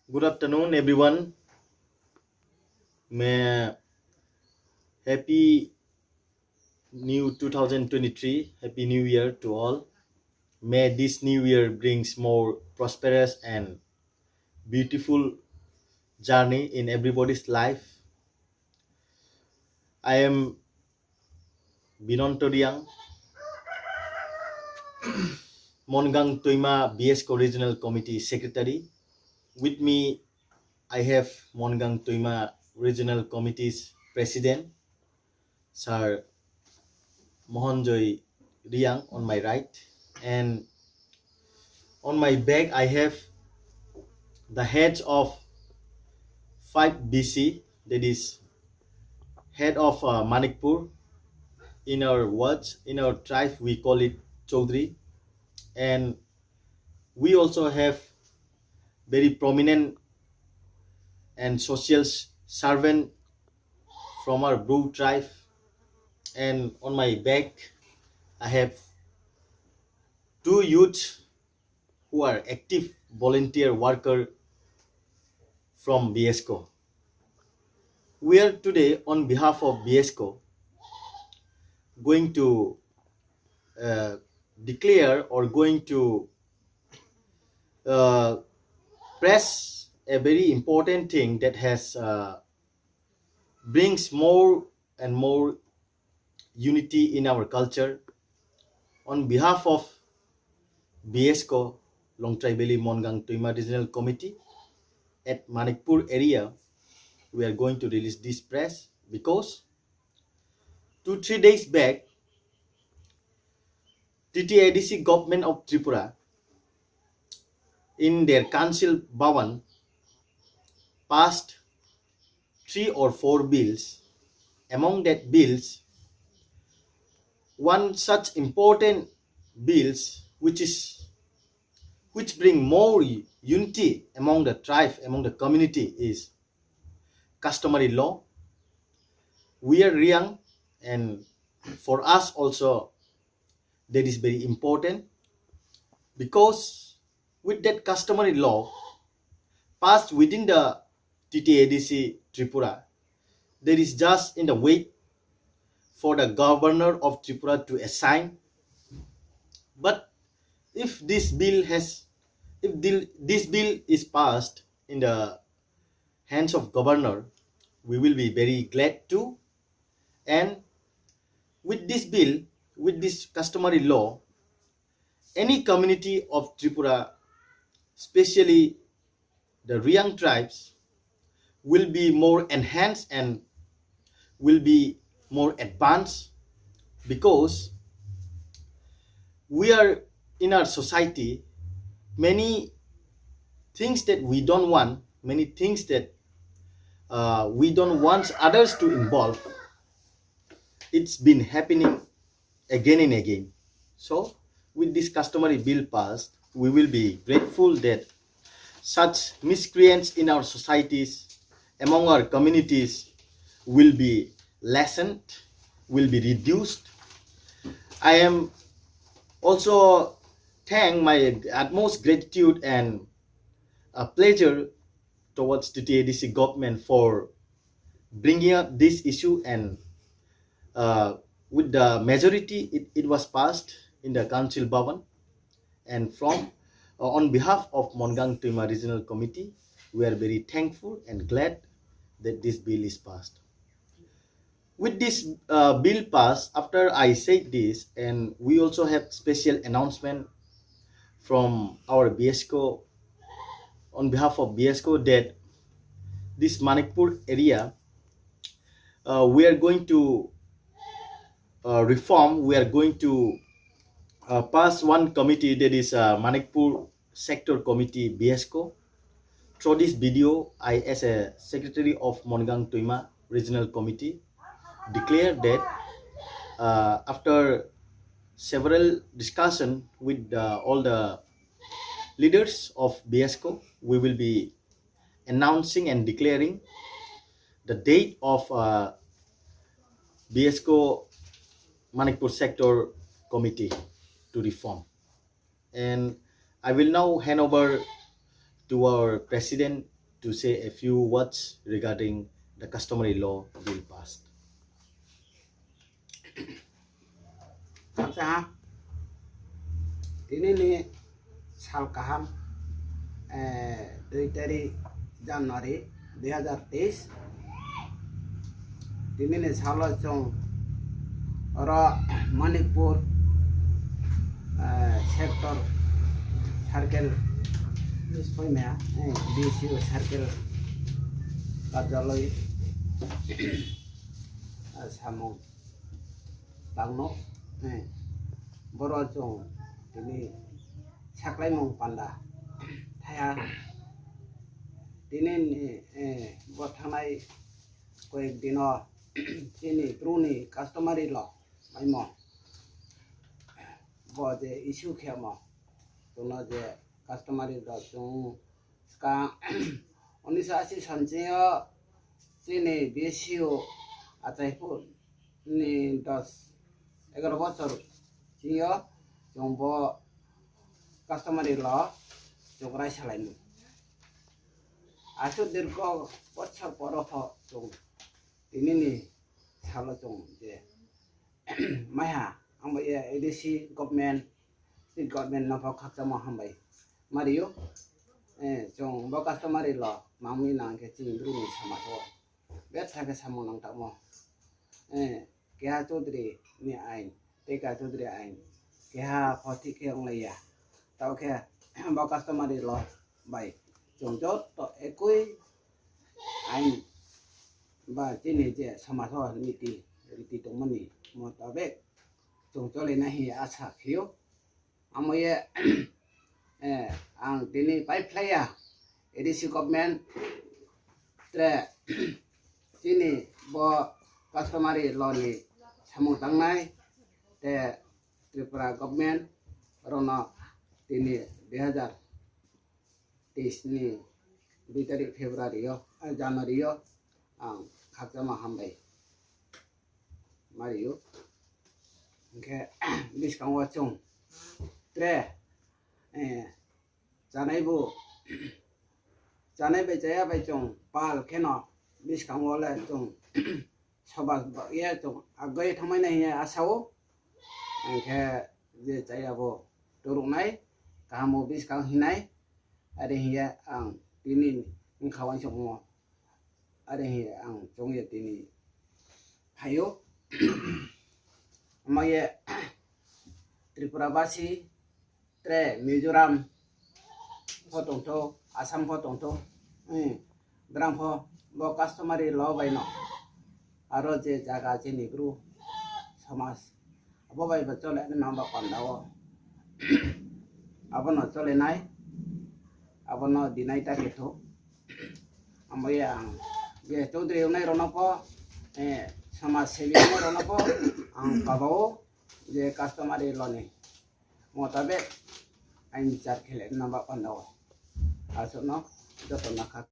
Good afternoon, everyone. May happy new 2023, happy new year to all. May this new year brings more prosperous and beautiful journey in everybody's life. I am Binontoriang, Mongang Toima BSCO Regional Committee Secretary. With me, I have Mongang Toima Regional Committee's President, Sir Mohanjoy Riang on my right, and on my back I have the heads of 5BC, that is head of Manikpur. In our words, in our tribe, we call it Chaudhry. And we also have very prominent and social servant from our Bru tribe. And on my back, I have two youths who are active volunteer worker from BSCO. We are today on behalf of BSCO going to uh, declare or going to uh, press a very important thing that has brings more and more unity in our culture. On behalf of BSCO, Longtrai Valley Mongang Toima Regional Committee at Manikpur area, we are going to release this press because 2-3 days back, TTIDC government of Tripura in their council Bhavan passed 3 or 4 bills. Among that bills, one such important bills which bring more unity among the tribe, among the community, is customary law. We are young, and for us also that is very important because with that customary law passed within the TTADC Tripura, there is just in the wait for the governor of Tripura to assign. But if this bill is passed in the hands of governor, we will be very glad too. And with this bill, with this customary law, any community of Tripura, especially the Riang tribes, will be more enhanced and will be more advanced because we are in our society many things that we don't want, many things that we don't want others to involve. It's been happening again and again. So with this customary bill passed, we will be grateful that such miscreants in our societies, among our communities, will be lessened, will be reduced. I am also thank my utmost gratitude and a pleasure towards the TADC government for bringing up this issue, and with the majority it was passed in the council Bhavan. And from on behalf of Mongang Toima Regional Committee, we are very thankful and glad that this bill is passed. With this bill passed, after I said this, and we also have special announcement from our BSCO on behalf of BSCO that this Manikpur area, we are going to reform. We are going to pass one committee, that is Manikpur Sector Committee BSCO. Through this video, I, as a secretary of Mongang Toima Regional Committee, declare that after several discussion with all the leaders of BSCO, we will be announcing and declaring the date of BSCO Manikpur Sector Committee to reform. And I will now hand over to our president, to say a few words regarding the customary law bill passed. Ini sal kaham 2 tarik Januari 2023 ini salo chong ora Manipur sector circle dispoimea DCO circle karjaloi samong tangno boro chong ini saklai mong panda thaya ini bothanai koek dino ini truni customary law maimo bo je issue khema tono je customary law chung ska 1980 sanjeo ini BCO ataipu ni 11 বছর Jio জংব customary ল জংরাই সালাইমু আছো দীর্ঘ বছর পরহ জং দিনিনি সালো জং যে মাইহা आंबो ADC government state government नफा खाकजामा हामबाय Mario जं ब कास्टमारि ल मामि नांके चिंद्रुनि समाथो बे थाके सामो नांतामो केहा चौधरी नि आइन टेका चौधरी आइन केहा फथि के अंगलैया तावके ब कास्टमारि ल बाय जं जत तो एकui आइन बा चिनि जे समाथो नीति रीति दंमनि मुताबिक jole nahi acha khio amoye ang dini pai playa edisi government tre sini bo customary law ni samung tangnai te Tripura government rono dini 2023 ni 2 tarik Februari yo Januari yo ang khakjama hambai mariyo ke biskang wachung tre janai be jaya bai chung pal kheno biskang wala chung sabas ye chung agai thamai nai asao ke je jaya bo turung nai kamu biskang hinai are hiya ang tinin ngkawan chung mo are hiya ang chung ye tini hayo Maya Tripura Basi, Tre Mizoram, Potongto, Assam Potongto, Grampo, Bo customary law by no, Aroje Jaga Jenibru, Samas, Abobai Batole and number Pandao, Abono Solenai, Abono Dinaita Keto, Amaya, yes, to the Ronopo, Sama saving ronopo ang kabao je customary law ni motabe ain bicar khele namba pandaw aso no joto nakha